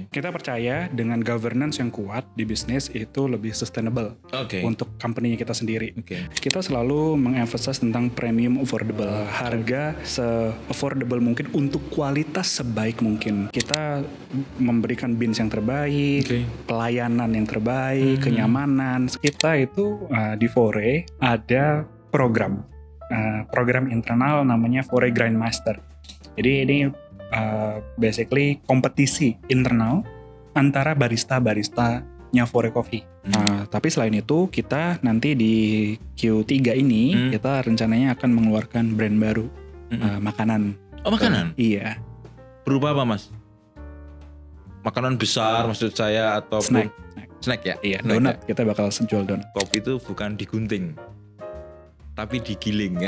Kita percaya dengan governance yang kuat di bisnis itu lebih sustainable untuk company kita sendiri. Kita selalu mengemphasize tentang premium affordable, harga se-affordable mungkin untuk kualitas sebaik mungkin. Kita memberikan bins yang terbaik, pelayanan yang terbaik, kenyamanan. Kita itu di Fore ada program internal namanya Fore Grindmaster. Jadi ini basically kompetisi internal antara barista-baristanya Fore Coffee. Tapi selain itu kita nanti di Q3 ini kita rencananya akan mengeluarkan brand baru makanan. Oh, makanan? Iya. Berupa apa, Mas? Makanan besar maksud saya atau snack ya? Iya, donat. Kita bakal jual donat. Kopi itu bukan digunting, tapi digiling.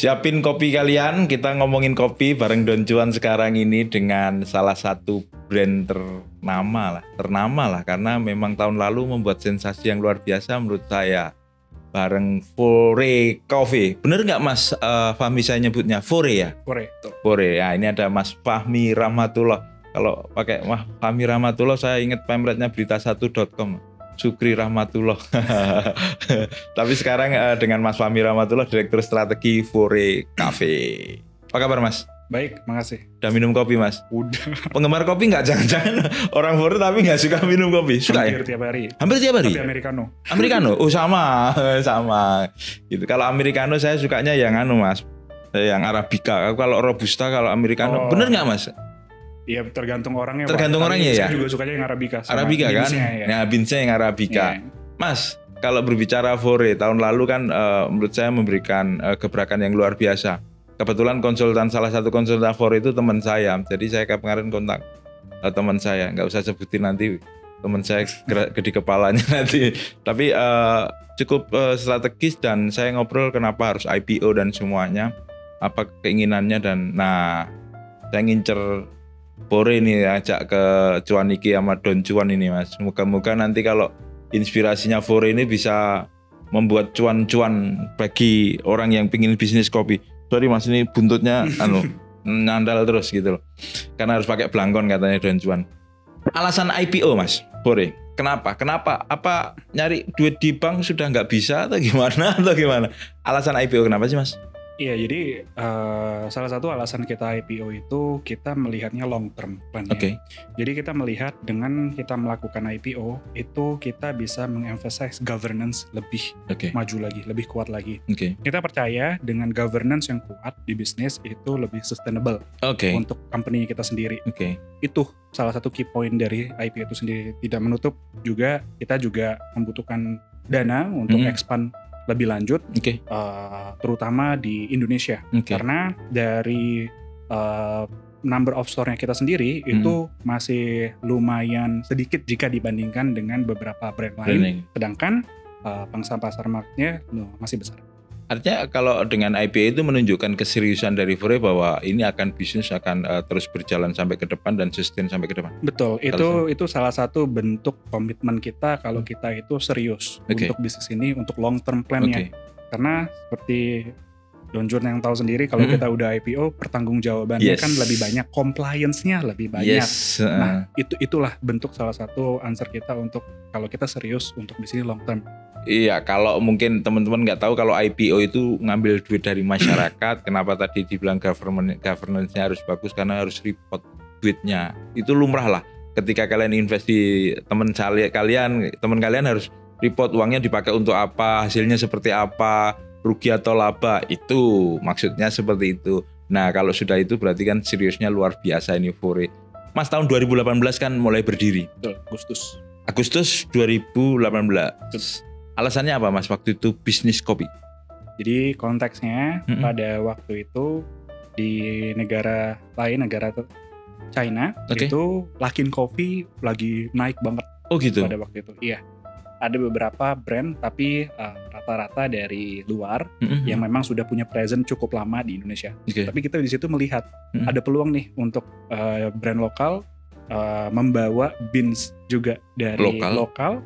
Siapin kopi kalian, kita ngomongin kopi bareng Don Juan sekarang ini dengan salah satu brand ternama lah karena memang tahun lalu membuat sensasi yang luar biasa menurut saya bareng Fore Coffee. Bener nggak Mas Fahmi saya nyebutnya Fore ya? Fore. Ya, ini ada Mas Fahmi Rahmatullah. Kalau pakai Mas Fahmi Rahmatullah saya ingat pamretnya berita1.com. Sukri Rahmatullah. Tapi sekarang dengan Mas Fahmi Rahmatullah, Direktur Strategi Fore Cafe. Apa kabar Mas? Baik, makasih. Udah minum kopi Mas? Udah. Penggemar kopi nggak? Jangan-jangan orang Fore tapi nggak suka minum kopi? Suka Hampir tiap hari. Hampir tiap hari? Tapi Americano. Americano? Oh sama. Gitu. Kalau Americano saya sukanya yang Mas, yang Arabica. Kalau Robusta, kalau Americano, bener nggak Mas? Iya, tergantung orangnya. Tergantung orangnya ya. Saya juga sukanya yang Arabica. Arabica kan? Ya. Nah, binsnya yang Arabica. Mas, kalau berbicara Fore, tahun lalu kan menurut saya memberikan gebrakan yang luar biasa. Kebetulan salah satu konsultan Fore itu teman saya. Jadi saya kemarin kontak teman saya. Nggak usah sebutin nanti teman saya gede kepalanya nanti. Tapi cukup strategis dan saya ngobrol kenapa harus IPO dan semuanya. Apa keinginannya dan saya ngincer Fore ini ajak ke Cuan Iki sama Don Cuan ini Mas. Moga-moga nanti kalau inspirasinya Fore ini bisa membuat cuan-cuan bagi orang yang pingin bisnis kopi. Sorry Mas, ini buntutnya nandal terus gitu loh. Karena harus pakai belangkon katanya Don Cuan. Alasan IPO Mas Fore, kenapa? Apa nyari duit di bank sudah nggak bisa atau gimana? Alasan IPO kenapa sih Mas? Iya, jadi salah satu alasan kita IPO itu kita melihatnya long term plan. Jadi kita melihat dengan kita melakukan IPO itu kita bisa mengemphasize governance lebih maju lagi, lebih kuat lagi. Kita percaya dengan governance yang kuat di bisnis itu lebih sustainable untuk company kita sendiri. Itu salah satu key point dari IPO itu sendiri. Tidak menutup juga kita juga membutuhkan dana untuk expand lebih lanjut, terutama di Indonesia, karena dari number of store-nya kita sendiri itu masih lumayan sedikit jika dibandingkan dengan beberapa brand lain, sedangkan pangsa pasar marketnya masih besar. Artinya kalau dengan IPO itu menunjukkan keseriusan dari Fore bahwa ini bisnis akan terus berjalan sampai ke depan dan sustain sampai ke depan. Betul, itu salah satu bentuk komitmen kita kalau kita itu serius untuk bisnis ini, untuk long term plan-nya. Karena seperti Don Juan yang tahu sendiri kalau kita udah IPO, pertanggungjawabannya kan lebih banyak, compliance-nya lebih banyak. Nah, itulah bentuk salah satu answer kita untuk kalau kita serius untuk di sini long term. Iya, kalau mungkin teman-teman nggak tahu kalau IPO itu ngambil duit dari masyarakat, kenapa tadi dibilang governance-nya harus bagus karena harus report duitnya. Itu lumrah lah. Ketika kalian invest di teman kalian harus report uangnya dipakai untuk apa, hasilnya seperti apa, rugi atau laba. Itu maksudnya seperti itu. Nah, kalau sudah itu berarti kan seriusnya luar biasa ini Fore. Mas, tahun 2018 kan mulai berdiri. Betul, Agustus 2018. Alasannya apa Mas waktu itu bisnis kopi? Jadi konteksnya pada waktu itu di negara lain, negara China, itu Luckin Coffee lagi naik banget. Oh gitu? Pada waktu itu, iya. ada beberapa brand tapi rata-rata dari luar yang memang sudah punya presence cukup lama di Indonesia. Tapi kita di situ melihat ada peluang nih untuk brand lokal membawa beans juga dari lokal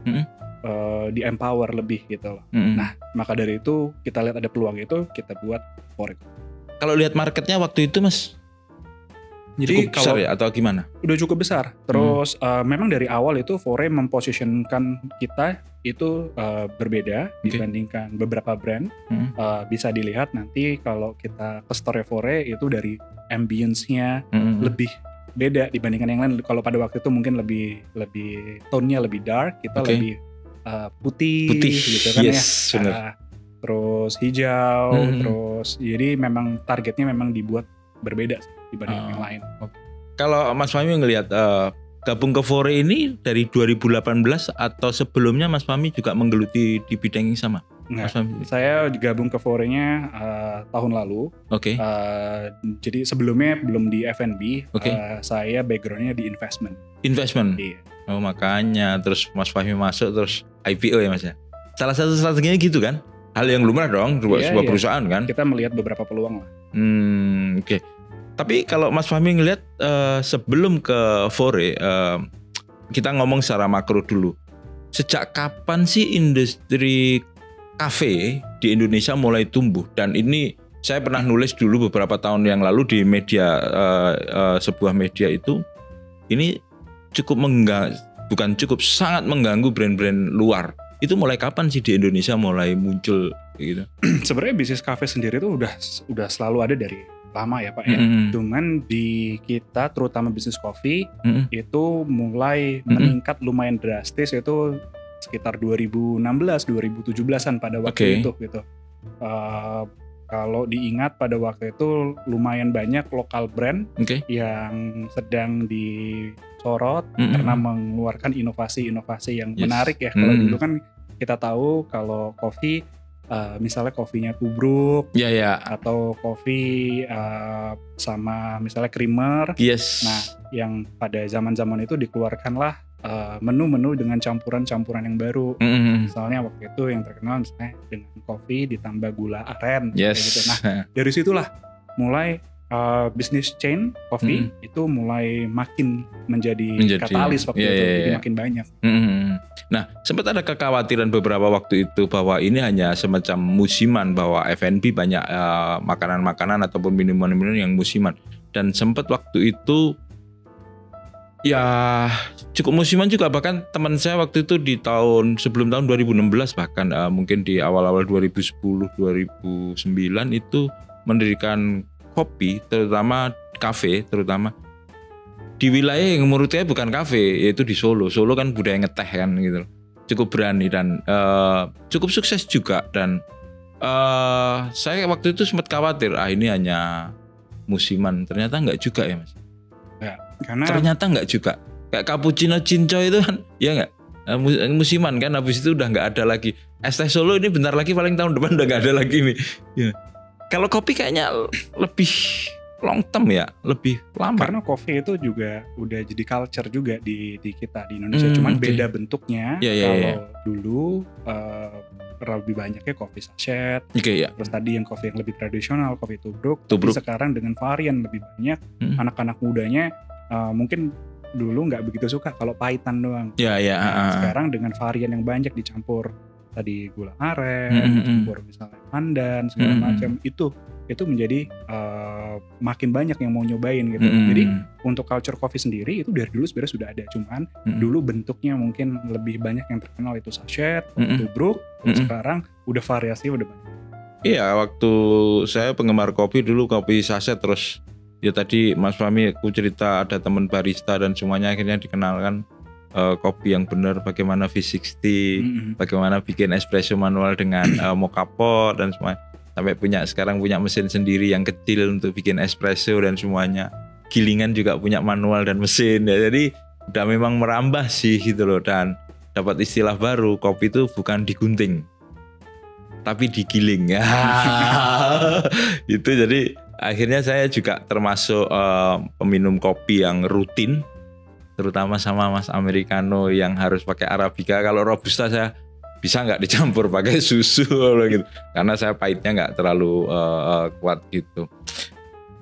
di empower lebih gitu loh. Nah, maka dari itu kita lihat ada peluang itu, kita buat Fore. Kalau lihat marketnya waktu itu Mas, jadi cukup besar ya atau gimana? Udah cukup besar. Terus memang dari awal itu Fore mempositionkan kita itu berbeda dibandingkan beberapa brand. Bisa dilihat nanti kalau kita ke store Fore itu dari ambience-nya lebih beda dibandingkan yang lain. Kalau pada waktu itu mungkin lebih tone-nya lebih dark, kita lebih putih gitu kan ya. Terus hijau, terus jadi memang targetnya memang dibuat berbeda dibanding yang lain. Kalau Mas Fahmi ngelihat gabung ke Fore ini dari 2018 atau sebelumnya Mas Fahmi juga menggeluti di bidang yang sama? Saya gabung ke Fore-nya tahun lalu. Jadi sebelumnya belum di F&B, saya background-nya di investment. Investment? Iya. Oh makanya terus Mas Fahmi masuk terus IPO ya Mas ya? Salah satu strateginya gitu kan? Hal yang lumrah dong, sebuah perusahaan kan? Kita melihat beberapa peluang lah. Oke. Tapi kalau Mas Fahmi ngelihat sebelum ke Fore, kita ngomong secara makro dulu. Sejak kapan sih industri kafe di Indonesia mulai tumbuh? Dan ini saya pernah nulis dulu beberapa tahun yang lalu di media, sebuah media itu, ini sangat mengganggu brand-brand luar. Itu mulai kapan sih di Indonesia mulai muncul gitu? Sebenarnya bisnis kafe sendiri itu udah selalu ada dari lama ya Pak ya. Cuman di kita terutama bisnis kopi itu mulai meningkat lumayan drastis itu sekitar 2016-2017an pada waktu itu gitu. Kalau diingat pada waktu itu lumayan banyak lokal brand yang sedang disorot karena mengeluarkan inovasi-inovasi yang menarik ya. Kalau dulu kan kita tahu kalau kopi misalnya kopinya tubruk atau kopi sama misalnya creamer. Nah, yang pada zaman-zaman itu dikeluarkanlah menu-menu dengan campuran-campuran yang baru. Misalnya waktu itu yang terkenal misalnya dengan kopi ditambah gula aren kayak gitu. Nah, dari situlah mulai bisnis chain kopi itu mulai makin menjadi katalis waktu itu, jadi makin banyak. Nah, sempat ada kekhawatiran beberapa waktu itu bahwa ini hanya semacam musiman, bahwa F&B banyak makanan-makanan ataupun minuman-minuman yang musiman. Dan sempat waktu itu ya cukup musiman juga, bahkan teman saya waktu itu di sebelum tahun 2016 bahkan mungkin di awal-awal 2010-2009 itu mendirikan kopi, terutama kafe, terutama di wilayah yang menurut saya bukan kafe, yaitu di Solo. Solo kan budaya ngeteh kan gitu. Cukup berani dan cukup sukses juga. Dan saya waktu itu sempat khawatir, ini hanya musiman. Ternyata enggak juga ya Mas. Ya, karena ternyata enggak juga. Kayak cappuccino cinco itu kan, ya enggak? Musiman kan, habis itu udah enggak ada lagi. Es teh Solo ini bentar lagi paling tahun depan udah enggak ada lagi nih. Ya. Kalau kopi kayaknya lebih long term ya, lebih lama. Karena kopi itu juga udah jadi culture juga di kita di Indonesia. Cuman beda bentuknya. Kalau dulu lebih banyaknya kopi sachet. Terus tadi yang kopi yang lebih tradisional, kopi tubruk. Tapi sekarang dengan varian lebih banyak, anak-anak mudanya mungkin dulu nggak begitu suka kalau pahitan doang. Sekarang dengan varian yang banyak dicampur tadi gula aren, campur misalnya pandan segala macam, itu menjadi makin banyak yang mau nyobain gitu. Jadi untuk culture coffee sendiri itu dari dulu sebenarnya sudah ada, cuman dulu bentuknya mungkin lebih banyak yang terkenal itu sachet, tubruk. Sekarang udah variasi udah banyak. Iya, waktu saya penggemar kopi dulu kopi sachet, terus ya tadi Mas Fahmi aku cerita ada teman barista dan semuanya akhirnya dikenalkan kopi yang benar, bagaimana V60, bagaimana bikin espresso manual dengan mocha pot dan semuanya. Sampai sekarang punya mesin sendiri yang kecil untuk bikin espresso dan semuanya. Gilingan juga punya manual dan mesin ya. Jadi udah memang merambah sih gitu loh. Dan dapat istilah baru, kopi itu bukan digunting tapi digiling ya. Itu jadi akhirnya saya juga termasuk peminum kopi yang rutin, terutama sama Mas Americano yang harus pakai Arabica. Kalau Robusta saya bisa nggak dicampur pakai susu gitu, karena saya pahitnya nggak terlalu kuat gitu.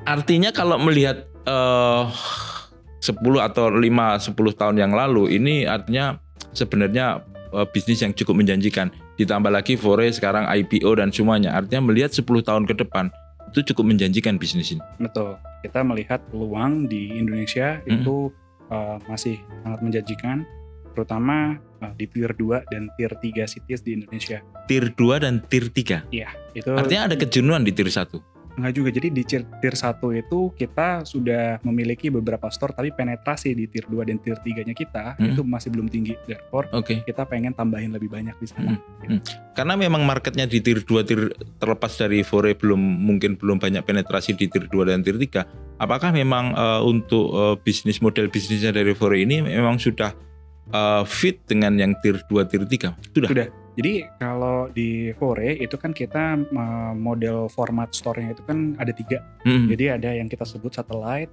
Artinya kalau melihat 10 atau 5-10 tahun yang lalu, ini artinya sebenarnya bisnis yang cukup menjanjikan. Ditambah lagi Fore sekarang IPO dan semuanya, artinya melihat 10 tahun ke depan itu cukup menjanjikan bisnis ini. Betul, kita melihat peluang di Indonesia itu masih sangat menjanjikan, terutama di Tier 2 dan Tier 3 cities di Indonesia. Tier 2 dan Tier 3? Iya. Itu artinya ada kejenuhan di Tier 1? Enggak juga, jadi di Tier 1 itu kita sudah memiliki beberapa store, tapi penetrasi di Tier 2 dan Tier 3-nya kita itu masih belum tinggi. Therefore, kita pengen tambahin lebih banyak di sana. Karena memang marketnya di Tier 2, terlepas dari Fore mungkin belum banyak penetrasi di Tier 2 dan Tier 3. Apakah memang untuk model bisnisnya dari Fore ini memang sudah fit dengan yang Tier 2, Tier 3? Sudah. Jadi kalau di Fore itu kan kita model format store-nya itu kan ada 3. Jadi ada yang kita sebut satellite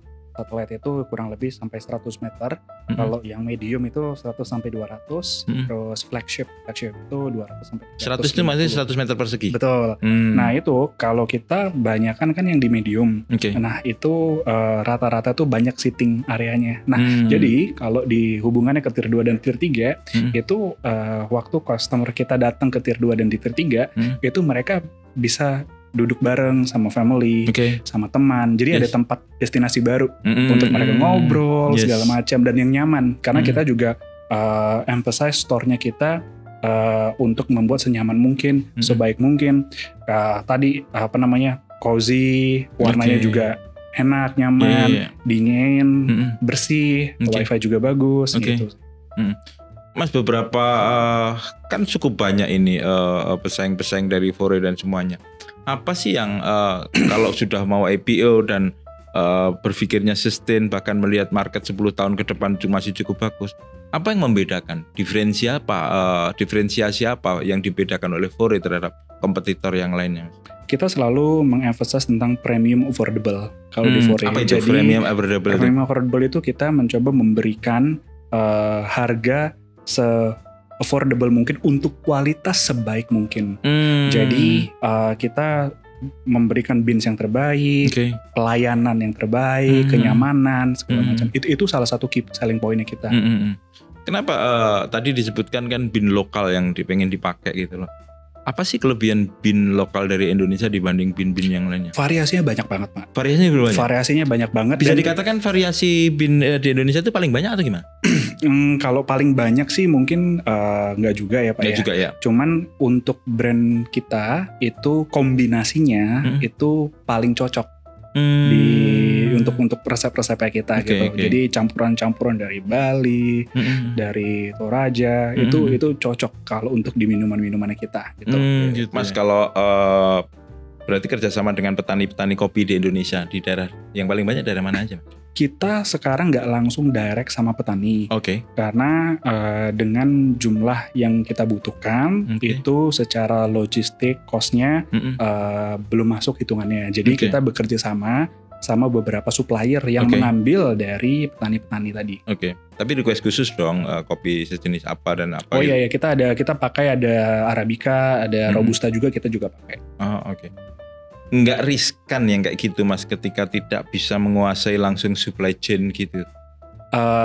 itu kurang lebih sampai 100 meter. Kalau yang medium itu 100 sampai 200. Terus flagship itu 200 sampai 300. 100 itu masih 100 meter persegi? Betul. Nah itu kalau kita banyakan kan yang di medium. Nah itu rata-rata tuh banyak seating areanya. Nah jadi kalau di hubungannya ke Tier 2 dan Tier 3 itu waktu customer kita datang ke Tier 2 dan di Tier 3 itu mereka bisa duduk bareng sama family, sama teman. Jadi ada tempat destinasi baru untuk mereka ngobrol segala macam, dan yang nyaman. Karena kita juga emphasize store-nya kita untuk membuat senyaman mungkin, sebaik mungkin. Tadi cozy, warnanya juga enak, nyaman, dingin, bersih, wifi juga bagus gitu. Mas, beberapa kan cukup banyak ini pesaing-pesaing dari Fore dan semuanya. Apa sih yang kalau sudah mau IPO dan berpikirnya sustain, bahkan melihat market 10 tahun ke depan masih cukup bagus, apa yang membedakan? Diferensiasi apa yang dibedakan oleh Fore terhadap kompetitor yang lainnya? Kita selalu mengemphasize tentang premium affordable kalau di Fore. Apa itu premium affordable? Premium affordable itu kita mencoba memberikan harga affordable mungkin untuk kualitas sebaik mungkin. Jadi kita memberikan bins yang terbaik, pelayanan yang terbaik, kenyamanan segala macam. Itu salah satu key selling pointnya kita. Kenapa tadi disebutkan kan bin lokal yang pengen dipakai gitu loh? Apa sih kelebihan bin lokal dari Indonesia dibanding bin-bin yang lainnya? Variasinya banyak banget, Pak. Variasinya banyak banget. Bisa dikatakan variasi bin di Indonesia itu paling banyak atau gimana? Kalau paling banyak sih mungkin nggak juga ya Pak. Nggak juga ya. Cuman untuk brand kita itu kombinasinya itu paling cocok untuk resep-resepnya kita gitu. Jadi campuran-campuran dari Bali, dari Toraja itu cocok kalau untuk di minuman-minumannya kita gitu. Mas, kalau berarti kerjasama dengan petani-petani kopi di Indonesia, di daerah yang paling banyak daerah mana aja? Kita sekarang nggak langsung direct sama petani, karena dengan jumlah yang kita butuhkan itu secara logistik cost-nya belum masuk hitungannya. Jadi kita bekerja sama beberapa supplier yang mengambil dari petani-petani tadi. Tapi request khusus dong, kopi sejenis apa dan apa? Iya, kita pakai ada Arabica, ada Robusta juga kita juga pakai. Nggak riskan yang kayak gitu Mas, ketika tidak bisa menguasai langsung supply chain gitu?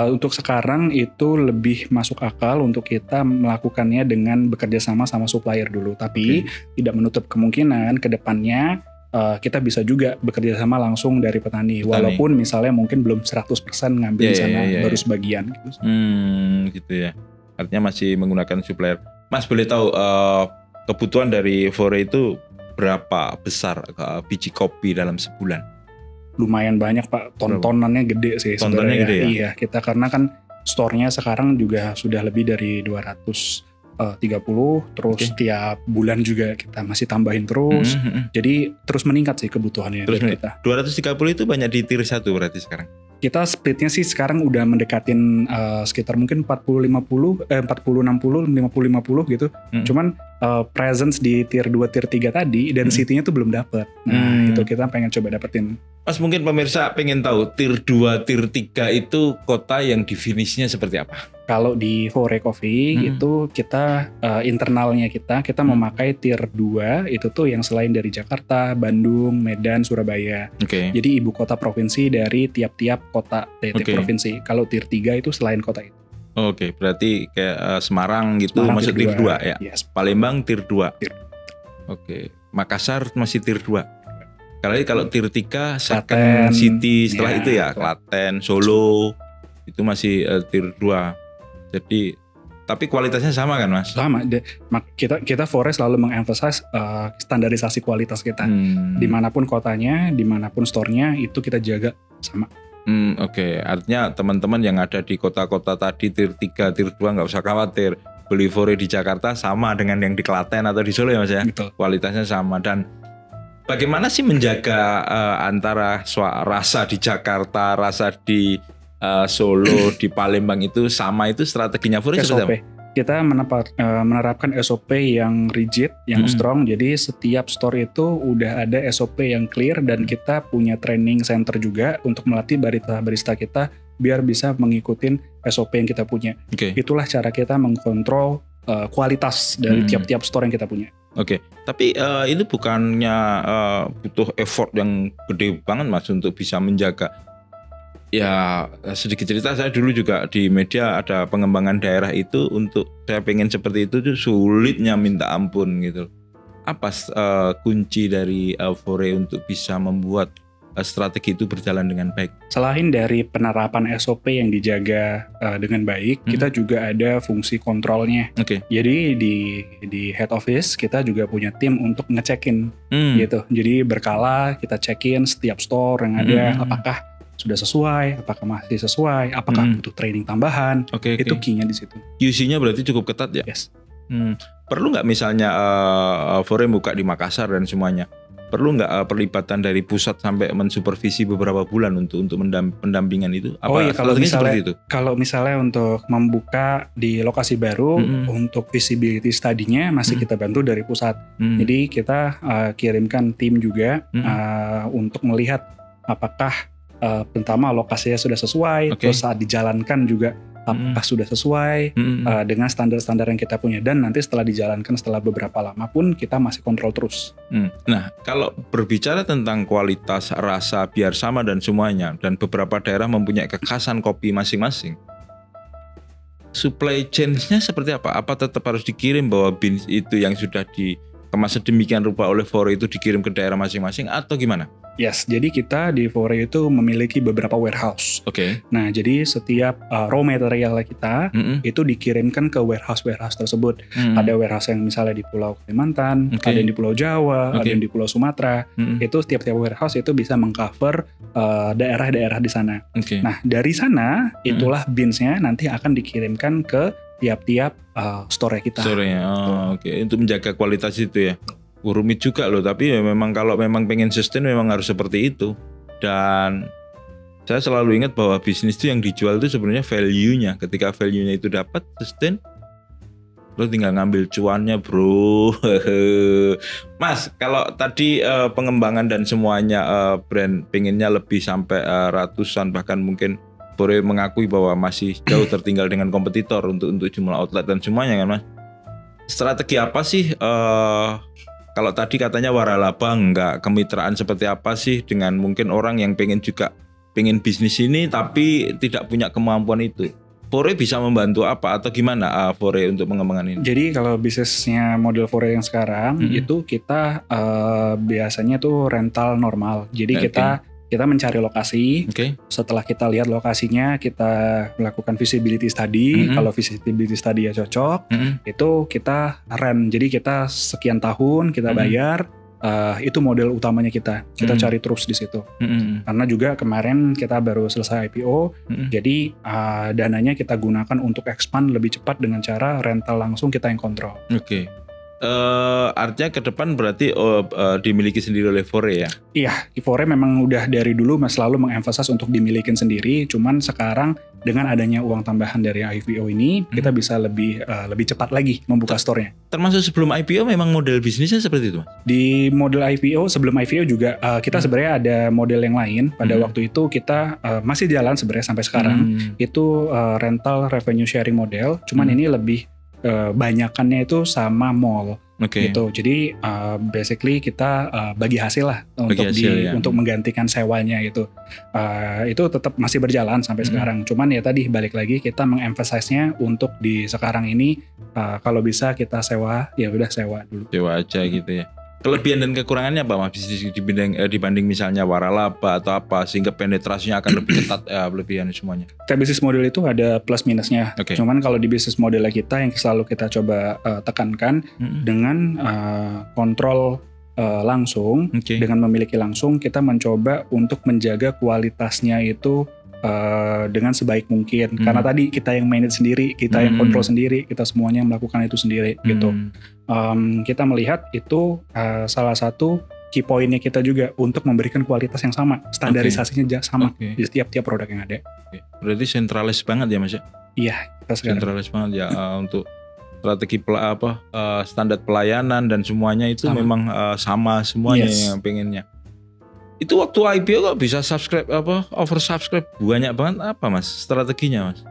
Untuk sekarang itu lebih masuk akal untuk kita melakukannya dengan bekerja sama supplier dulu. Tapi tidak menutup kemungkinan ke depannya kita bisa juga bekerja sama langsung dari petani. Walaupun misalnya mungkin belum 100% ngambil di sana, baru sebagian gitu. Gitu ya. Artinya masih menggunakan supplier. Mas, boleh tahu kebutuhan dari Fore itu berapa besar biji kopi dalam sebulan? Lumayan banyak Pak, tontonannya gede sih sebenarnya. Tontonannya gede ya? Iya, kita karena kan store-nya sekarang juga sudah lebih dari 230, terus tiap bulan juga kita masih tambahin terus. Jadi terus meningkat sih kebutuhannya dari kita. 230 itu banyak di Tier 1 berarti sekarang? Kita splitnya sih sekarang udah mendekatin sekitar mungkin 40-60, 50-50 gitu. Cuman presence di tier 2, tier 3 tadi, density-nya tuh belum dapet. Nah itu kita pengen coba dapetin. Mas, mungkin pemirsa pengen tahu tier 2, tier 3 itu kota yang definisinya seperti apa? Kalau di Fore Coffee itu kita internalnya kita memakai tier 2 itu tuh yang selain dari Jakarta, Bandung, Medan, Surabaya. Jadi ibu kota provinsi dari tiap-tiap kota provinsi. Kalau tier 3 itu selain kota itu. Berarti kayak Semarang gitu masuk tier 2 ya. Yes. Palembang tier 2. Makassar masih tier 2. Kalau tier 3 second city setelah itu ya Klaten, Solo itu masih tier 2. Jadi tapi kualitasnya sama kan Mas? Sama. Kita Fore selalu mengemphasize standarisasi kualitas kita. Dimanapun kotanya, dimanapun store-nya itu kita jaga sama. Artinya teman-teman yang ada di kota-kota tadi tier 3, tier 2 nggak usah khawatir. Beli Fore di Jakarta sama dengan yang di Klaten atau di Solo ya Mas ya? Betul. Kualitasnya sama. Dan bagaimana sih menjaga antara rasa di Jakarta, rasa di Solo, di Palembang itu sama, itu strateginya Fore seperti apa? Kita menerapkan SOP yang rigid, yang strong. Jadi setiap store itu udah ada SOP yang clear dan kita punya training center juga untuk melatih barista kita biar bisa mengikutin SOP yang kita punya. Itulah cara kita mengkontrol kualitas dari tiap-tiap store yang kita punya. Tapi itu bukannya butuh effort yang gede banget Mas untuk bisa menjaga. Ya sedikit cerita, saya dulu juga di media ada pengembangan daerah itu, untuk saya pengen seperti itu tuh sulitnya minta ampun gitu. Apa kunci dari Fore untuk bisa membuat strategi itu berjalan dengan baik? Selain dari penerapan SOP yang dijaga dengan baik, kita juga ada fungsi kontrolnya. Jadi di head office kita juga punya tim untuk ngecekin gitu. Jadi berkala kita cekin setiap store yang ada, apakah sudah sesuai, apakah masih sesuai, apakah butuh training tambahan. Itu key-nya di situ. QC-nya berarti cukup ketat ya? Yes. Perlu nggak misalnya Fore buka di Makassar dan semuanya, perlu nggak perlibatan dari pusat sampai mensupervisi beberapa bulan untuk pendampingan itu? Kalau misalnya untuk membuka di lokasi baru, untuk visibility study-nya masih kita bantu dari pusat. Jadi kita kirimkan tim juga untuk melihat apakah pertama lokasinya sudah sesuai, terus saat dijalankan juga apakah sudah sesuai dengan standar-standar yang kita punya, dan nanti setelah dijalankan setelah beberapa lama pun kita masih kontrol terus. Nah, kalau berbicara tentang kualitas, rasa biar sama dan semuanya, dan beberapa daerah mempunyai kekhasan kopi masing-masing, supply chain-nya seperti apa? Apa tetap harus dikirim bahwa beans itu yang sudah dikemas sedemikian rupa oleh Fore itu dikirim ke daerah masing-masing atau gimana? Yes, jadi kita di Fore itu memiliki beberapa warehouse. Nah, jadi setiap raw material kita itu dikirimkan ke warehouse tersebut. Ada warehouse yang misalnya di Pulau Kalimantan, ada yang di Pulau Jawa, ada yang di Pulau Sumatera. Itu setiap warehouse itu bisa mengcover daerah-daerah di sana. Nah, dari sana itulah beans-nya nanti akan dikirimkan ke tiap-tiap store kita. Untuk menjaga kualitas itu ya. Rumit juga loh, tapi ya memang kalau memang pengen sustain memang harus seperti itu. Dan saya selalu ingat bahwa bisnis itu yang dijual itu sebenarnya value-nya. Ketika value-nya itu dapat, sustain, lo tinggal ngambil cuannya bro. Mas, kalau tadi pengembangan dan semuanya brand pengennya lebih sampai ratusan, bahkan mungkin Fore mengakui bahwa masih jauh tertinggal dengan kompetitor untuk jumlah outlet dan semuanya kan Mas. Strategi apa sih? Kalau tadi katanya waralaba, enggak, kemitraan seperti apa sih dengan mungkin orang yang pengen bisnis ini tapi tidak punya kemampuan itu? Fore bisa membantu apa atau gimana Fore untuk pengembangan ini? Jadi kalau bisnisnya model Fore yang sekarang itu kita biasanya tuh rental normal. Jadi kita mencari lokasi. Setelah kita lihat lokasinya, kita melakukan visibility study. Kalau visibility study ya cocok, itu kita rent. Jadi kita sekian tahun kita bayar. Itu model utamanya kita cari terus di situ. Karena juga kemarin kita baru selesai IPO, jadi dananya kita gunakan untuk expand lebih cepat dengan cara rental langsung kita yang kontrol. Artinya ke depan berarti dimiliki sendiri oleh Fore ya? Iya, Fore memang udah dari dulu selalu mengemphasize untuk dimilikin sendiri. Cuman sekarang dengan adanya uang tambahan dari IPO ini, kita bisa lebih cepat lagi membuka store-nya. Termasuk sebelum IPO memang model bisnisnya seperti itu, Mas? Di model IPO, sebelum IPO juga kita sebenarnya ada model yang lain. Pada waktu itu kita masih jalan sebenarnya sampai sekarang. Itu rental revenue sharing model, cuman ini lebih banyakannya itu sama mall. Gitu. Jadi basically kita bagi hasil lah untuk menggantikan sewanya gitu. Itu tetap masih berjalan sampai sekarang. Cuman ya tadi balik lagi kita mengemphasize-nya untuk di sekarang ini kalau bisa kita sewa, ya udah sewa dulu. Sewa aja gitu ya. Kelebihan dan kekurangannya apa Mas bisnis dibanding misalnya waralaba atau apa sehingga penetrasinya akan lebih ketat kelebihan semuanya? Setiap bisnis model itu ada plus minusnya. Cuman kalau di bisnis model kita yang selalu kita coba tekankan dengan kontrol langsung, dengan memiliki langsung kita mencoba untuk menjaga kualitasnya itu dengan sebaik mungkin. Karena tadi kita yang manage sendiri, kita yang kontrol sendiri, kita semuanya melakukan itu sendiri gitu. Kita melihat itu salah satu key point-nya kita juga untuk memberikan kualitas yang sama, standarisasinya sama di setiap produk yang ada. Berarti sentralis banget ya Mas ya? Iya, sentralis banget ya untuk strategi standar pelayanan dan semuanya itu memang sama semuanya yang pengennya. Itu waktu IPO kok bisa oversubscribe banyak banget apa Mas strateginya Mas?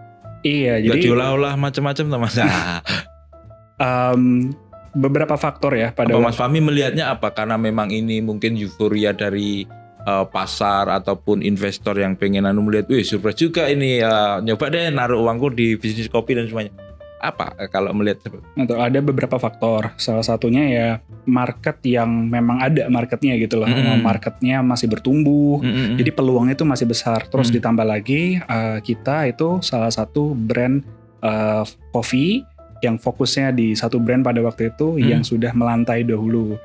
Iya, jadi diolah-olah macam-macam tuh Mas. Beberapa faktor ya pada Mas Fahmi melihatnya apa? Karena memang ini mungkin euforia dari pasar ataupun investor yang pengen melihat, wih surprise juga ini, nyoba deh naruh uangku di bisnis kopi dan semuanya. Apa kalau melihat seperti itu? Ada beberapa faktor. Salah satunya ya market yang memang ada marketnya gitu loh. Marketnya masih bertumbuh, jadi peluangnya itu masih besar. Terus ditambah lagi kita itu salah satu brand kopi yang fokusnya di satu brand pada waktu itu yang sudah melantai dahulu.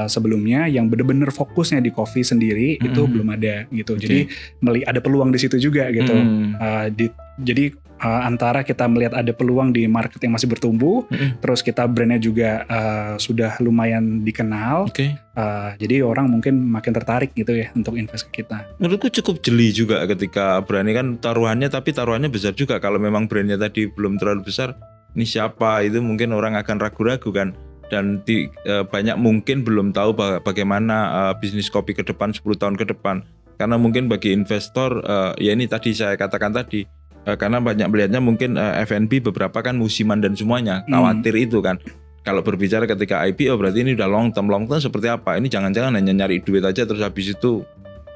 Sebelumnya yang benar-benar fokusnya di kopi sendiri itu belum ada gitu. Jadi ada peluang di situ juga gitu. Jadi antara kita melihat ada peluang di market yang masih bertumbuh, terus kita brandnya juga sudah lumayan dikenal, jadi orang mungkin makin tertarik gitu ya untuk invest ke kita. Menurutku cukup jeli juga ketika brandnya kan taruhannya, tapi taruhannya besar juga. Kalau memang brandnya tadi belum terlalu besar, ini siapa, itu mungkin orang akan ragu-ragu kan. Dan banyak mungkin belum tahu bagaimana bisnis kopi ke depan 10 tahun ke depan. Karena mungkin bagi investor, ya ini tadi saya katakan tadi, karena banyak melihatnya mungkin F&B beberapa kan musiman dan semuanya, khawatir itu kan. Kalau berbicara ketika IPO berarti ini udah long term seperti apa? Ini jangan-jangan hanya nyari duit aja terus habis itu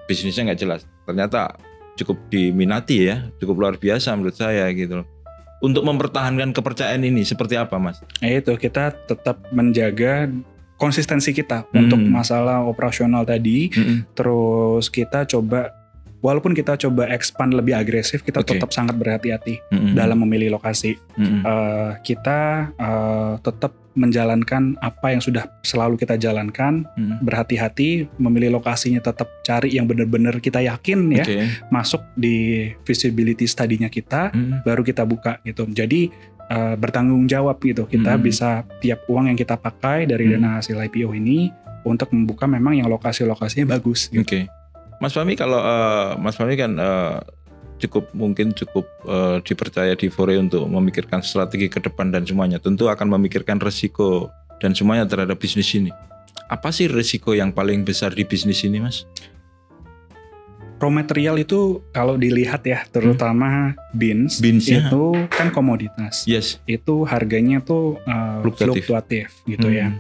bisnisnya nggak jelas. Ternyata cukup diminati ya, cukup luar biasa menurut saya gitu loh. Untuk mempertahankan kepercayaan ini seperti apa Mas? Itu kita tetap menjaga konsistensi kita untuk masalah operasional tadi. Terus kita coba, walaupun kita coba expand lebih agresif, kita tetap sangat berhati-hati dalam memilih lokasi. Kita tetap menjalankan apa yang sudah selalu kita jalankan, berhati-hati, memilih lokasinya, tetap cari yang benar-benar kita yakin ya, masuk di visibility study-nya kita, baru kita buka gitu. Jadi bertanggung jawab gitu, kita bisa tiap uang yang kita pakai dari dana hasil IPO ini untuk membuka memang yang lokasi-lokasinya bagus gitu. Mas Fahmi, kalau Mas Fahmi kan cukup dipercaya di Fore untuk memikirkan strategi ke depan dan semuanya. Tentu akan memikirkan resiko dan semuanya terhadap bisnis ini. Apa sih resiko yang paling besar di bisnis ini, Mas? Raw material itu kalau dilihat ya, terutama beans itu kan komoditas. Itu harganya tuh fluktuatif gitu ya.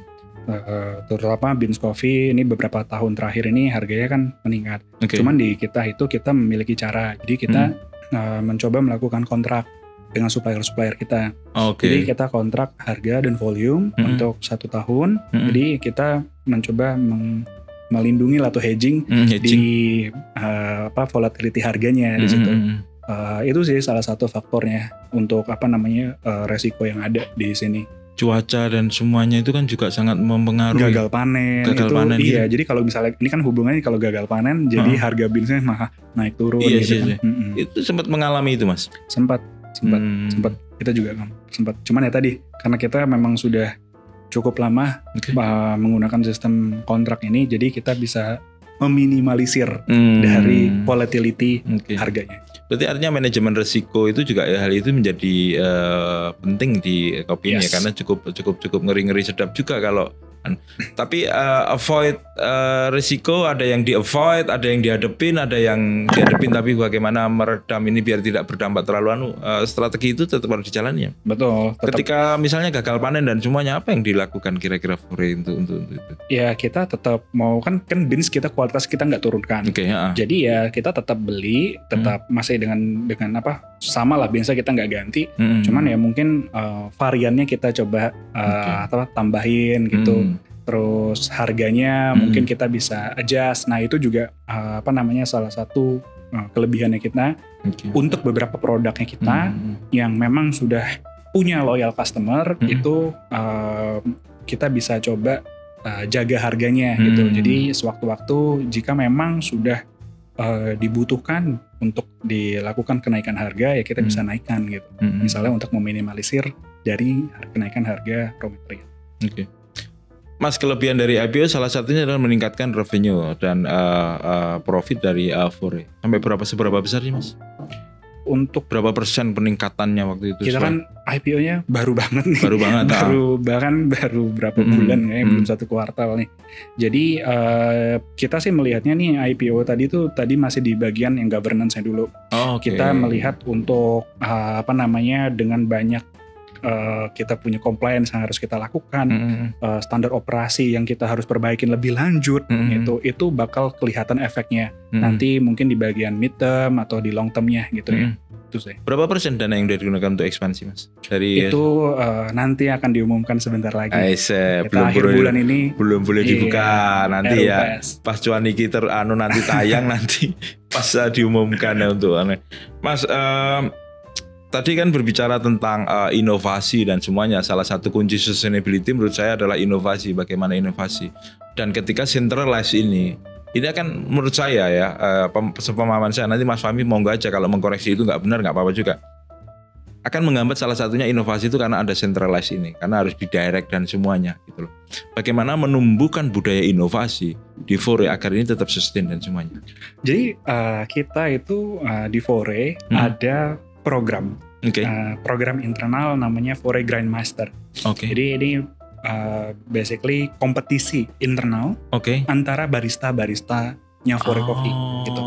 Terutama beans coffee ini beberapa tahun terakhir ini harganya kan meningkat. Cuman di kita memiliki cara. Jadi kita mencoba melakukan kontrak dengan supplier kita. Jadi kita kontrak harga dan volume untuk 1 tahun. Jadi kita mencoba melindungi atau hedging di volatility harganya di situ. Itu sih salah satu faktornya untuk resiko yang ada di sini. Cuaca dan semuanya itu kan juga sangat mempengaruhi. Gagal panen iya, jadi kalau misalnya ini kan hubungannya kalau gagal panen jadi harga beansnya naik turun gitu kan. Itu sempat mengalami itu Mas? Sempat kita juga kan sempat. Cuman ya tadi karena kita memang sudah cukup lama menggunakan sistem kontrak ini, jadi kita bisa meminimalisir dari volatility harganya. Berarti artinya manajemen risiko itu juga hal itu menjadi penting di kopi ya, karena cukup ngeri-ngeri sedap juga kalau. Tapi avoid risiko, ada yang di avoid, ada yang dihadepin, ada yang dihadepin tapi bagaimana meredam ini biar tidak berdampak terlalu strategi itu tetap harus dijalani ya. Betul. Ketika misalnya gagal panen dan semuanya, apa yang dilakukan kira-kira Fore untuk itu? Ya kita tetap mau kan beans kita kualitas kita nggak turunkan. Jadi ya kita tetap beli, tetap masih dengan apa sama lah biasa kita nggak ganti. Cuman ya mungkin variannya kita coba tambahin gitu. Terus harganya mungkin kita bisa adjust. Nah itu juga salah satu kelebihannya kita untuk beberapa produknya kita yang memang sudah punya loyal customer itu kita bisa coba jaga harganya gitu. Jadi sewaktu-waktu jika memang sudah dibutuhkan untuk dilakukan kenaikan harga ya kita bisa naikkan gitu. Misalnya untuk meminimalisir dari kenaikan harga raw material. Mas, kelebihan dari IPO salah satunya adalah meningkatkan revenue dan profit dari Fore. Sampai seberapa besar sih Mas? Untuk berapa persen peningkatannya waktu itu? Kita kan IPO-nya baru banget nih. Baru banget. baru berapa bulan ya, belum 1 kuartal nih. Jadi kita sih melihatnya nih IPO tadi masih di bagian yang governance-nya dulu. Kita melihat untuk dengan banyak kita punya compliance yang harus kita lakukan, standar operasi yang kita harus perbaikin lebih lanjut, itu bakal kelihatan efeknya nanti mungkin di bagian mid term atau di long termnya gitu ya. Itu sih. Berapa persen dana yang digunakan untuk ekspansi Mas? Itu nanti akan diumumkan sebentar lagi. Akhir bulan ini belum boleh dibuka nanti ya. Pas cuan iki nanti tayang nanti pas diumumkan ya untuk Mas. Tadi kan berbicara tentang inovasi dan semuanya. Salah satu kunci sustainability menurut saya adalah inovasi. Bagaimana inovasi? Dan ketika centralized ini akan menurut saya ya, sepemahaman saya, nanti Mas Fahmi monggo aja kalau mengkoreksi itu nggak benar nggak apa-apa juga. Akan menghambat salah satunya inovasi itu karena ada centralized ini, karena harus didirect dan semuanya gitu loh. Bagaimana menumbuhkan budaya inovasi di Fore agar ini tetap sustain dan semuanya? Jadi kita itu di Fore ada program internal namanya Fore Grindmaster. Jadi ini basically kompetisi internal antara barista-baristanya Fore Coffee gitu.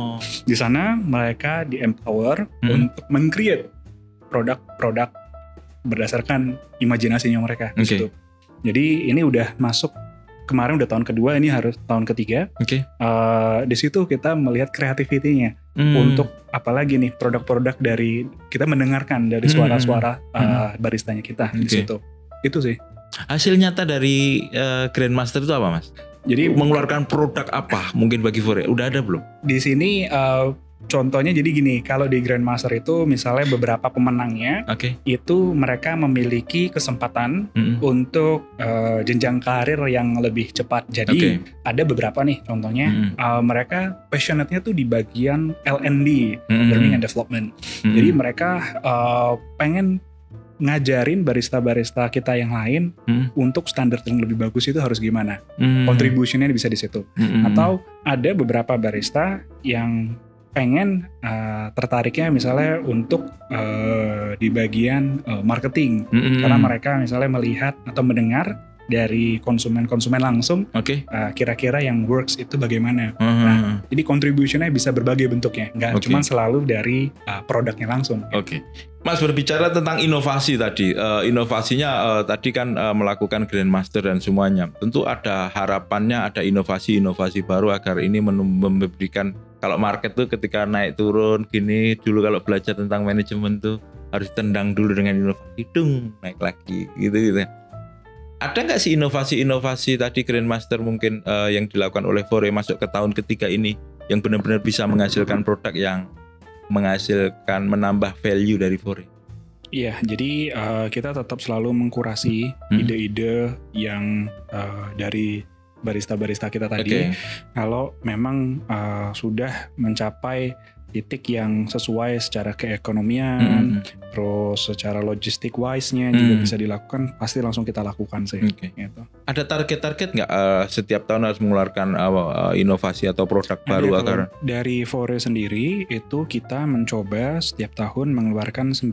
Di sana mereka di empower untuk meng-create produk-produk berdasarkan imajinasinya mereka di situ. Jadi ini udah masuk kemarin udah tahun kedua, ini harus tahun ketiga. Di situ kita melihat kreativitinya untuk apalagi nih produk-produk dari kita mendengarkan dari suara-suara baristanya kita di situ. Itu sih. Hasil nyata dari Grandmaster itu apa Mas? Jadi mengeluarkan produk apa mungkin bagi Fore? Udah ada belum? Di sini contohnya jadi gini, kalau di Grandmaster itu misalnya beberapa pemenangnya itu mereka memiliki kesempatan untuk jenjang karir yang lebih cepat. Jadi ada beberapa nih contohnya mereka passionate-nya tuh di bagian L&D, Learning and Development. Jadi mereka pengen ngajarin barista-barista kita yang lain untuk standar yang lebih bagus itu harus gimana. Contribution-nya bisa di situ. Atau ada beberapa barista yang pengen tertariknya misalnya untuk di bagian marketing, karena mereka misalnya melihat atau mendengar dari konsumen langsung kira-kira yang works itu bagaimana. Nah, jadi contribution-nya bisa berbagai bentuknya, nggak cuma selalu dari produknya langsung. Mas, berbicara tentang inovasi tadi, inovasinya tadi kan melakukan Grandmaster dan semuanya. Tentu ada harapannya, ada inovasi-inovasi baru agar ini memberikan, kalau market tuh ketika naik turun gini, dulu kalau belajar tentang manajemen tuh harus tendang dulu dengan inovasi, naik lagi gitu. Ada nggak sih inovasi-inovasi tadi Grandmaster mungkin yang dilakukan oleh Fore masuk ke tahun ketiga ini yang benar-benar bisa menghasilkan produk yang menghasilkan menambah value dari Fore? Iya, jadi kita tetap selalu mengkurasi ide-ide yang dari barista-barista kita tadi. Kalau memang sudah mencapai titik yang sesuai secara keekonomian, terus secara logistik wise-nya juga bisa dilakukan, pasti langsung kita lakukan sih. Gitu. Ada target-target nggak setiap tahun harus mengeluarkan inovasi atau produk baru agar dari Fore sendiri itu kita mencoba setiap tahun mengeluarkan 9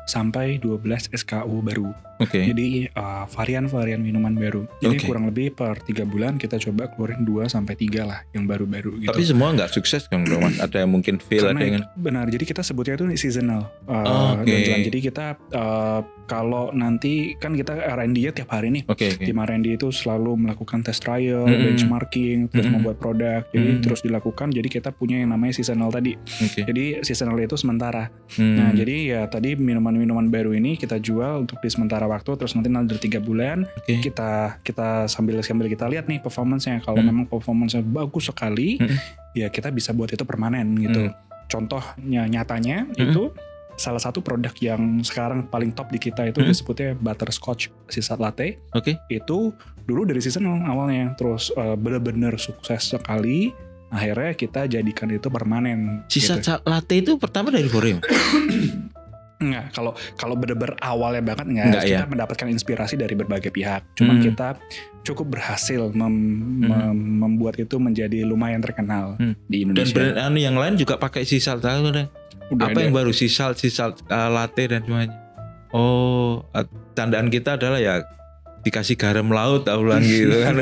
sampai 12 SKU baru. Jadi varian-varian minuman baru. Jadi kurang lebih per 3 bulan kita coba keluarin 2 sampai 3 lah yang baru-baru gitu. Tapi semua nggak sukses kan, Mas? Ada yang mungkin fail, ada yang benar. Jadi kita sebutnya itu seasonal. Jadi kita kalau nanti kan kita R&D-nya tiap hari nih. Tim R&D itu selalu melakukan test trial, benchmarking, terus membuat produk. Jadi terus dilakukan. Jadi kita punya yang namanya seasonal tadi. Jadi seasonal itu sementara. Nah, jadi ya tadi minuman-minuman baru ini kita jual untuk di sementara waktu, terus nanti dari 3 bulan kita sambil kita lihat nih performance-nya. Kalau memang performance-nya bagus sekali, ya kita bisa buat itu permanen gitu. Contohnya nyatanya itu salah satu produk yang sekarang paling top di kita itu disebutnya butterscotch sisal latte. Itu dulu dari seasonal awalnya, terus benar-benar sukses sekali. Akhirnya kita jadikan itu permanen. Sisal latte itu pertama dari Fore? Enggak, kalau bener-bener awalnya banget enggak kita mendapatkan inspirasi dari berbagai pihak. Cuman kita cukup berhasil membuat itu menjadi lumayan terkenal di Indonesia. Dan brand yang lain juga pakai sisal latte. Apa yang baru sisal latte dan semuanya? Candaan kita adalah ya dikasih garam laut ulang gitu kan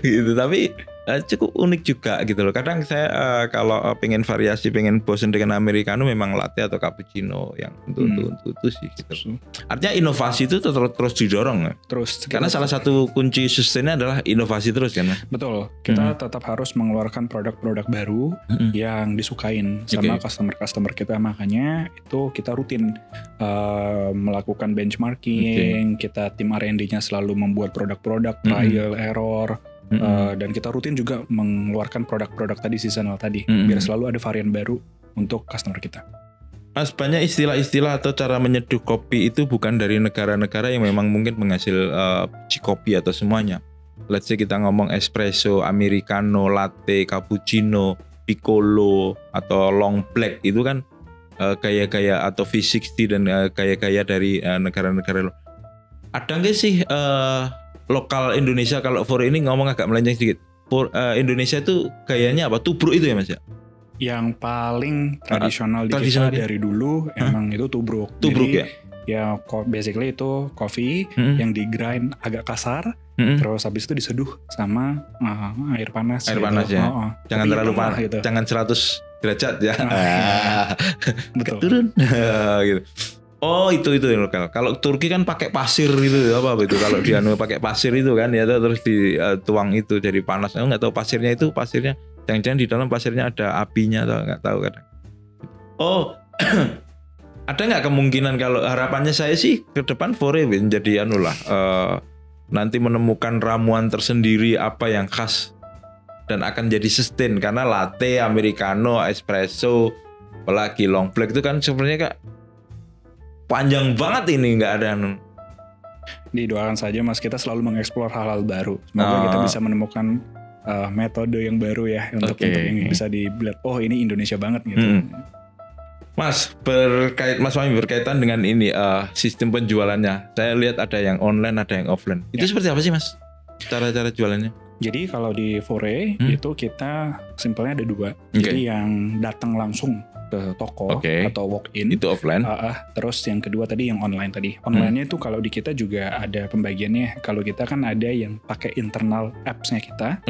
gitu. Tapi cukup unik juga gitu loh. Kadang saya kalau pengen variasi, pengen bosen dengan americano, memang latte atau cappuccino yang untuk itu sih gitu. Artinya inovasi itu terus didorong. Karena salah satu kunci sustainnya adalah inovasi terus kan. Betul. Kita tetap harus mengeluarkan produk-produk baru yang disukain sama customer kita. Makanya itu kita rutin melakukan benchmarking. Kita tim R&D-nya selalu membuat produk-produk trial error. Dan kita rutin juga mengeluarkan produk-produk tadi seasonal tadi biar selalu ada varian baru untuk customer kita. Mas, banyak istilah-istilah atau cara menyeduh kopi itu bukan dari negara-negara yang memang mungkin penghasil biji kopi atau semuanya. Let's say kita ngomong espresso, americano, latte, cappuccino, piccolo atau long black, itu kan gaya-gaya atau V60 dan gaya-gaya dari negara-negara. Ada nggak sih lokal Indonesia, kalau Fore ini ngomong agak melenceng sedikit. Indonesia itu gayanya apa? Tubruk itu ya Mas ya? Yang paling tradisional di kita dari dulu emang itu tubruk. Tubruk. Jadi, ya basically itu kopi yang di grind agak kasar, terus habis itu diseduh sama air panas. Air panas ya. Jangan terlalu panas gitu. Jangan 100 derajat ya. Betul. Turun. Gitu. Itu yang lokal. Kalau Turki kan pakai pasir gitu, apa itu? Kalau dia pakai pasir itu kan ya, terus dituang itu jadi panas. Aku nggak tahu pasirnya, jangan-jangan di dalam pasirnya ada apinya atau nggak tahu kadang. Ada nggak kemungkinan, kalau harapannya saya sih ke depan Fore menjadi nanti menemukan ramuan tersendiri apa yang khas dan akan jadi sustain, karena latte, americano, espresso, apalagi long black itu kan sebenarnya Kak panjang banget ini, nggak ada. Didoakan saja Mas, kita selalu mengeksplor hal-hal baru. Semoga kita bisa menemukan metode yang baru ya untuk yang bisa dilihat. Ini Indonesia banget gitu. Mas, Mas Fahmi berkaitan dengan ini sistem penjualannya. Saya lihat ada yang online, ada yang offline. Itu seperti apa sih Mas? Cara-cara jualannya? Jadi kalau di Fore itu kita simpelnya ada 2. Jadi yang datang langsung ke toko atau walk-in itu offline. Terus yang kedua tadi yang online tadi. Online-nya itu kalau di kita juga ada pembagiannya. Kalau kita kan ada yang pakai internal apps-nya kita.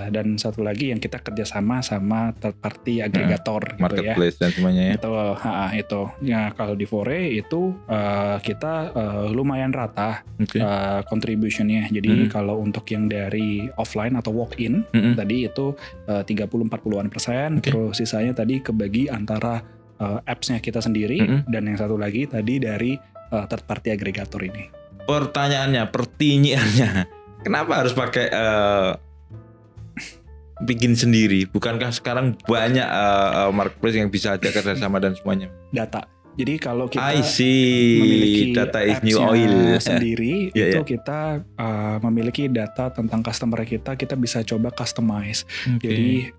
Dan satu lagi yang kita kerjasama sama third party agregator gitu marketplace dan semuanya ya. Betul, itu. Ya kalau di Fore itu kita lumayan rata contribution-nya. Jadi kalau untuk yang dari offline atau walk-in tadi itu 30-40%. Terus sisanya tadi kebagi antara apps-nya kita sendiri dan yang satu lagi tadi dari third party agregator ini. Pertanyaannya, kenapa harus pakai bikin sendiri? Bukankah sekarang banyak marketplace yang bisa ada kerjasama dan semuanya? Data. Jadi kalau kita memiliki data is new oil sendiri, itu kita memiliki data tentang customer kita bisa coba customize. Jadi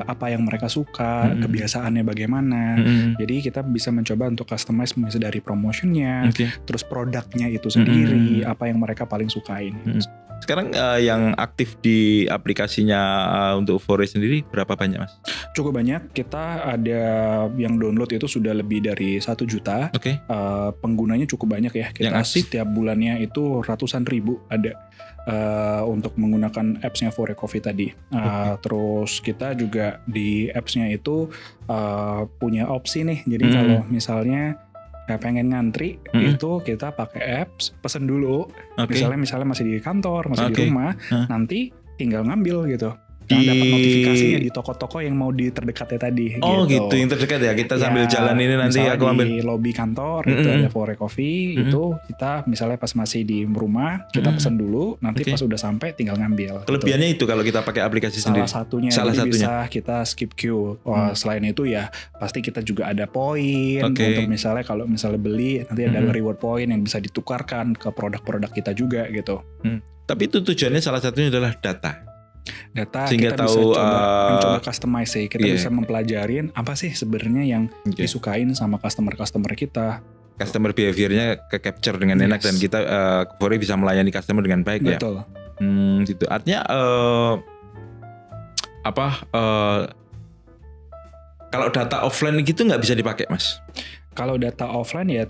apa yang mereka suka, kebiasaannya bagaimana. Jadi kita bisa mencoba untuk customize dari promotionnya, terus produknya itu sendiri, apa yang mereka paling sukain. Sekarang yang aktif di aplikasinya untuk Fore sendiri berapa banyak, Mas? Cukup banyak. Kita ada yang download itu sudah lebih dari 1 juta. Oke. Penggunanya cukup banyak ya. Kita Yang aktif? setiap bulannya itu ratusan ribu ada untuk menggunakan apps-nya Fore Coffee tadi. Terus kita juga di apps-nya itu punya opsi nih. Jadi kalau misalnya pengen ngantri itu kita pakai apps, pesen dulu. Misalnya masih di kantor, masih di rumah, nanti tinggal ngambil gitu. Nah, dapat notifikasinya di toko-toko yang mau di terdekatnya tadi. Oh gitu, yang terdekat ya. Kita sambil jalan ini nanti aku ambil. Di lobi kantor itu ada Fore Coffee, itu kita misalnya pas masih di rumah kita pesen dulu, nanti pas udah sampai tinggal ngambil. Kelebihannya itu kalau kita pakai aplikasi sendiri. Salah satunya bisa kita skip queue. Selain itu ya pasti kita juga ada poin untuk misalnya kalau misalnya beli nanti ada reward point yang bisa ditukarkan ke produk-produk kita juga gitu. Tapi itu tujuannya salah satunya adalah data sehingga kita tahu, bisa mencoba customize sih. Kita bisa mempelajarin apa sih sebenarnya yang disukain sama customer kita. Customer behaviornya ke capture dengan enak dan kita Fore bisa melayani customer dengan baik. Betul. Ya. Gitu. Artinya kalau data offline gitu nggak bisa dipakai, Mas? Kalau data offline ya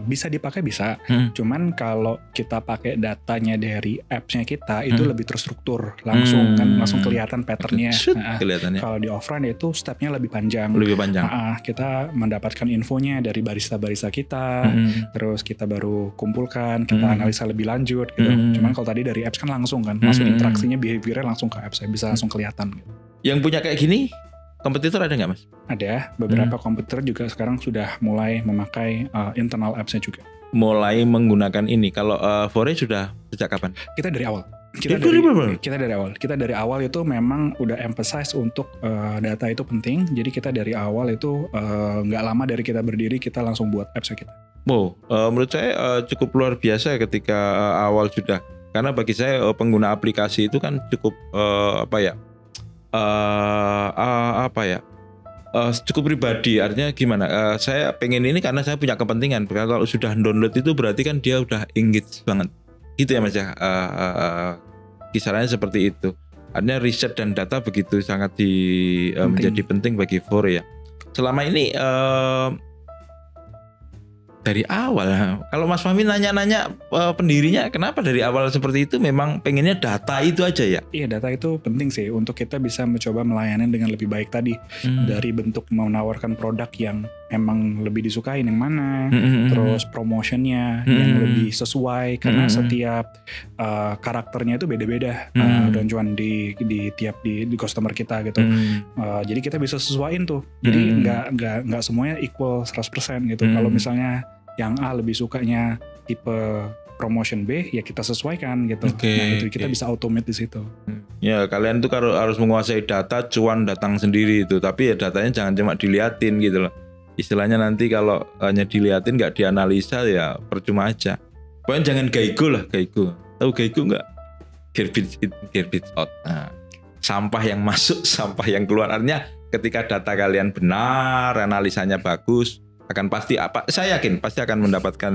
bisa dipakai bisa. Cuman kalau kita pakai datanya dari apps-nya kita itu lebih terstruktur langsung kan, langsung kelihatan patternnya. Kalau di offline itu stepnya lebih panjang. Kita mendapatkan infonya dari barista-barista kita, terus kita baru kumpulkan, kita analisa lebih lanjut gitu. Cuman kalau tadi dari apps kan langsung kan, langsung interaksinya behaviornya langsung ke apps, bisa langsung kelihatan. Gitu. Yang punya kayak gini kompetitor ada nggak, Mas? Ada, beberapa kompetitor juga sekarang sudah mulai memakai internal apps-nya juga. Mulai menggunakan ini. Kalau Fore sudah sejak kapan? Kita dari awal. Kita dari awal itu memang udah emphasize untuk data itu penting. Jadi kita dari awal itu nggak lama dari kita berdiri kita langsung buat apps kita. Wow, menurut saya cukup luar biasa ketika awal sudah. Karena bagi saya pengguna aplikasi itu kan cukup cukup pribadi. Artinya gimana? Saya pengen ini karena saya punya kepentingan. Kalau sudah download itu berarti kan dia udah engage banget. Gitu ya, Mas ya. Kisarannya seperti itu. Artinya riset dan data begitu sangat menjadi penting bagi Fore ya. Selama ini dari awal, kalau Mas Fahmi nanya-nanya pendirinya, kenapa dari awal seperti itu memang pengennya data itu aja ya? Iya, data itu penting sih untuk kita bisa mencoba melayani dengan lebih baik tadi. Dari bentuk menawarkan produk yang emang lebih disukai yang mana, terus promotionnya yang lebih sesuai, karena setiap karakternya itu beda-beda Don Juan di tiap di customer kita gitu. Jadi kita bisa sesuaiin tuh. Jadi nggak semuanya equal 100% gitu. Kalau misalnya yang A lebih sukanya tipe promotion B, ya kita sesuaikan gitu. Nah itu kita bisa automate di situ. Ya kalian tuh harus menguasai data, cuan datang sendiri itu. Tapi ya datanya jangan cuma diliatin gitu loh. Istilahnya nanti kalau hanya diliatin nggak dianalisa ya percuma aja. Pokoknya jangan gaigo lah, gaigo. Tahu gaigo nggak? Garbage in, garbage out. Nah, sampah yang masuk, sampah yang keluar. Artinya ketika data kalian benar, analisanya bagus, akan pasti saya yakin pasti akan mendapatkan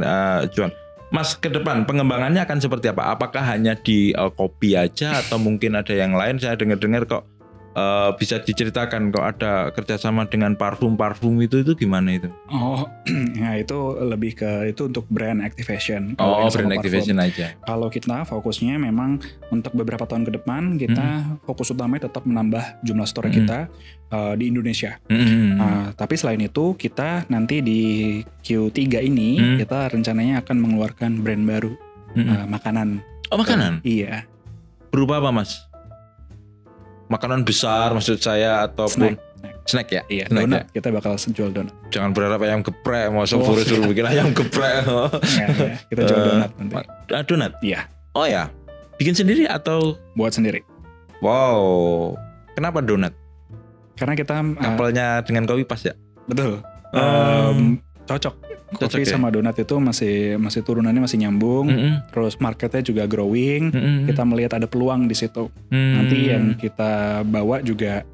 cuan. Mas, ke depan pengembangannya akan seperti apa? Apakah hanya di kopi aja atau mungkin ada yang lain? Saya dengar-dengar kok bisa diceritakan kok ada kerjasama dengan parfum itu gimana itu? Oh, ya itu lebih ke itu untuk brand activation. Brand activation aja. Kalau kita fokusnya memang untuk beberapa tahun ke depan kita fokus utamanya tetap menambah jumlah store kita di Indonesia. Tapi selain itu kita nanti di Q3 ini kita rencananya akan mengeluarkan brand baru makanan. Oh, makanan? Iya. Berupa apa, Mas? Makanan besar maksud saya ataupun snack ya? Iya, donat. Ya? Kita bakal jual donat. Jangan berharap ayam geprek, mau Fore suruh bikin ayam geprek. Kita jual donat nanti. Donat? Iya. Oh ya, bikin sendiri atau? Buat sendiri. Wow, kenapa donat? Karena kita apelnya dengan kopi pas ya? Betul. Cocok. Kopi sama donat itu masih turunannya masih nyambung, terus marketnya juga growing. Kita melihat ada peluang di situ. Nanti yang kita bawa juga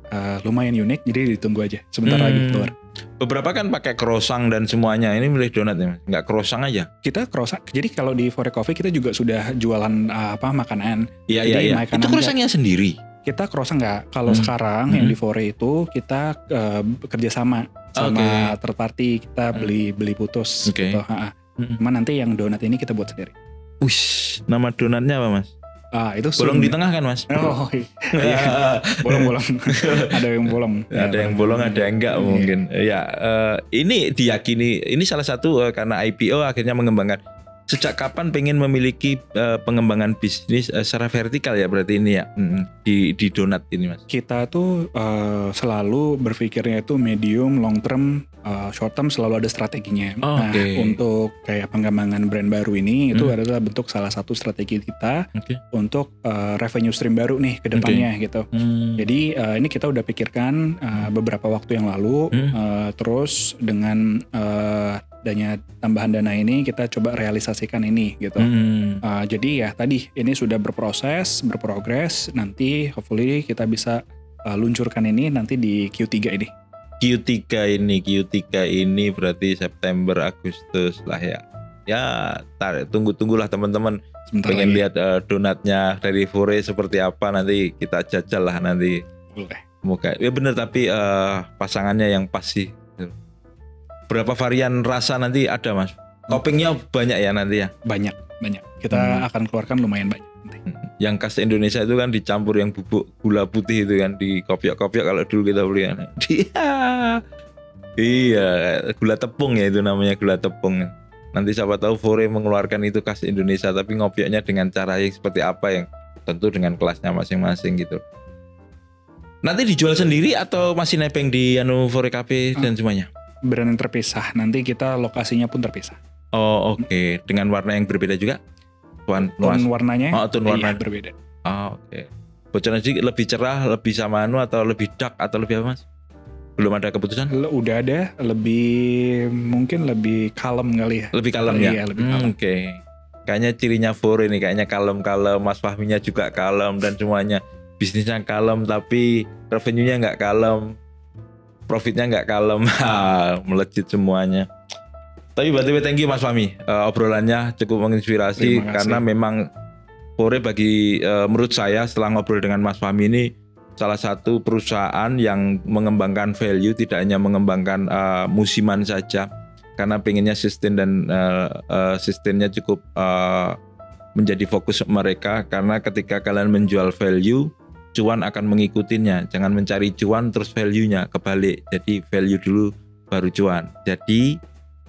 lumayan unik, jadi ditunggu aja sebentar lagi keluar. Beberapa kan pakai croissant dan semuanya. Ini milih donat ya, Mas? Nggak croissant aja? Kita croissant. Jadi kalau di Fore Coffee kita juga sudah jualan makanan. Iya. Itu croissantnya sendiri? Kita croissant nggak. Kalau sekarang yang di Fore itu kita kerjasama sama third party. Kita beli putus gitu. Cuma nanti yang donat ini kita buat sendiri. Wih, nama donatnya apa, Mas? Itu bolong di tengah kan, Mas? Oh iya. Bolong. Ada yang bolong. Ada yang bolong, ada yang enggak mungkin. Ya, ini diyakini, ini salah satu karena IPO akhirnya mengembangkan. Sejak kapan pengen memiliki pengembangan bisnis secara vertikal ya berarti ini ya di donat ini, Mas? Kita tuh selalu berpikirnya itu medium, long term, short term selalu ada strateginya. Untuk kayak pengembangan brand baru ini itu adalah bentuk salah satu strategi kita untuk revenue stream baru nih ke depannya gitu. Jadi ini kita udah pikirkan beberapa waktu yang lalu, terus dengan tambahan dana ini kita coba realisasikan ini gitu. Jadi ya tadi ini sudah berprogres, nanti hopefully kita bisa luncurkan ini nanti di Q3 ini. Q3 ini berarti September Agustus lah ya. Ya, tunggulah teman-teman. Pengen lihat donatnya dari Fore seperti apa, nanti kita jajal lah nanti. Boleh. Semoga ya bener, tapi pasangannya yang pas sih. Berapa varian rasa nanti ada, Mas? Toppingnya banyak ya nanti ya? Banyak. Kita akan keluarkan lumayan banyak nanti. Yang khas Indonesia itu kan dicampur yang bubuk gula putih itu kan, di kopiok-kopiok kalau dulu kita beli. Iya, gula tepung ya itu namanya, gula tepung. Nanti siapa tahu Fore mengeluarkan itu khas Indonesia, tapi ngopioknya dengan cara yang seperti apa, yang tentu dengan kelasnya masing-masing gitu. Nanti dijual sendiri atau masih nebeng di Fore Cafe dan semuanya? Brand yang terpisah, nanti kita lokasinya pun terpisah. Oh oke. Dengan warna yang berbeda juga? Tone warnanya? Tone warna berbeda. Oke. Bocoran sedikit, lebih cerah, lebih sama atau lebih dark atau lebih apa, Mas? Belum ada keputusan? Udah ada, mungkin lebih kalem kali ya. Lebih kalem ya? Iya, lebih kalem. Oke. Kayaknya cirinya Fore ini, kayaknya kalem-kalem, Mas Fahminya juga kalem dan semuanya. Bisnisnya kalem tapi revenue-nya nggak kalem. Profitnya nggak kalem, melejit semuanya. Tapi berarti thank you Mas Fahmi, obrolannya cukup menginspirasi karena memang Fore menurut saya setelah ngobrol dengan Mas Fahmi ini salah satu perusahaan yang mengembangkan value, tidak hanya mengembangkan musiman saja, karena pengennya sustain dan sustainnya cukup menjadi fokus mereka, karena ketika kalian menjual value, cuan akan mengikutinya. Jangan mencari cuan terus value-nya, kebalik. Jadi value dulu baru cuan. Jadi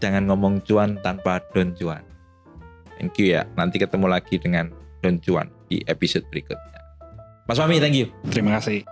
jangan ngomong cuan tanpa don cuan. Thank you ya. Nanti ketemu lagi dengan don cuan di episode berikutnya. Mas Fahmi, thank you. Terima kasih.